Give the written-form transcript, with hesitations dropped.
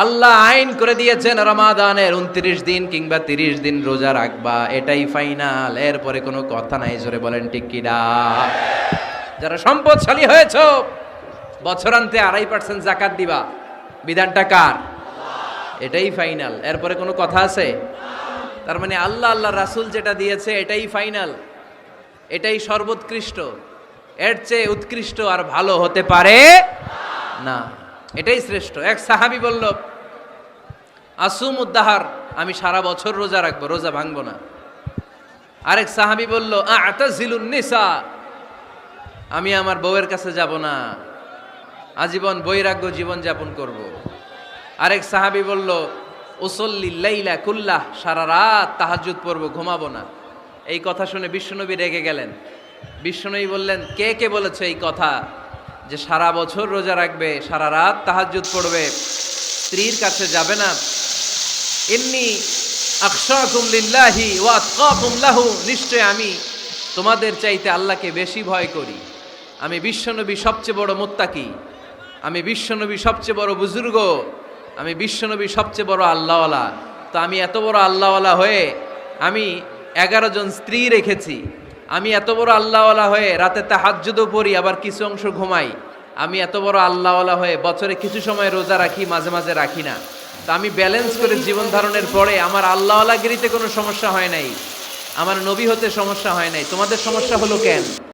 আল্লাহ আইন করে দিয়েছেন রমাদানের 29 দিন কিংবা 30 দিন রোজা রাখবা, এটাই ফাইনাল। এরপরে কোনো কথা নাই। জোরে বলেন ঠিক কিনা? যারা সম্পদশালী হয়েছো, বছরান্তে 2.5% জাকাত দিবা, বিধানটা কার? এটাই ফাইনাল। এরপরে কোনো কথা আছে? তার মানে আল্লাহ আল্লাহ রাসূল যেটা দিয়েছে এটাই ফাইনাল, এটাই সর্বোৎকৃষ্ট। এর চেয়ে উৎকৃষ্ট আর ভালো হতে পারে না, এটাই শ্রেষ্ঠ। এক সাহাবী বলল, আসুমুদ্দাহার, আমি সারা বছর রোজা রাখবো, রোজা ভাঙবো না। আরেক সাহাবী বলল, আ'তাজিলুন নিসা, আমি আমার বউয়ের কাছে যাব না, আজীবন বৈরাগ্য জীবন যাপন করব। আরেক সাহাবী বলল, উসল্লি লাইলা কুল্লাহ, সারা রাত তাহাজ্জুদ পড়বো, ঘুমাবো না। এই কথা শুনে বিশ্বনবী রেগে গেলেন। বিশ্বনবী বললেন, কে কে বলেছে এই কথা যে সারা বছর রোজা রাখবে, সারা রাত তাহাজ্জুদ পড়বে, স্ত্রীর কাছে যাবে না? ইন্নী আখশাকুম লিল্লাহি ওয়া আতকাকুম লাহু, নিশ্চয় আমি তোমাদের চাইতে আল্লাহকে বেশি ভয় করি। আমি বিশ্বনবী সবচেয়ে বড় মুত্তাকি, আমি বিশ্বনবী সবচেয়ে বড় বুজুর্গ, আমি বিশ্বনবী সবচেয়ে বড় আল্লাহওয়ালা। তো আমি এত বড় আল্লাহওয়ালা হয়ে আমি 11 জন স্ত্রী রেখেছি, আমি এত বড় আল্লাহওয়ালা হয়ে রাতে তাহাজ্জুদও পড়ি, আবার কিছু অংশ ঘুমাই। আমি এত বড় আল্লাহওয়ালা হয়ে বছরে কিছু সময় রোজা রাখি, মাঝে মাঝে রাখি না। তা আমি ব্যালেন্স করে জীবন ধারণের পরে আমার আল্লাহওয়ালাগিরিতে কোনো সমস্যা হয় নাই, আমার নবী হতে সমস্যা হয় নাই। তোমাদের সমস্যা হলো কেন?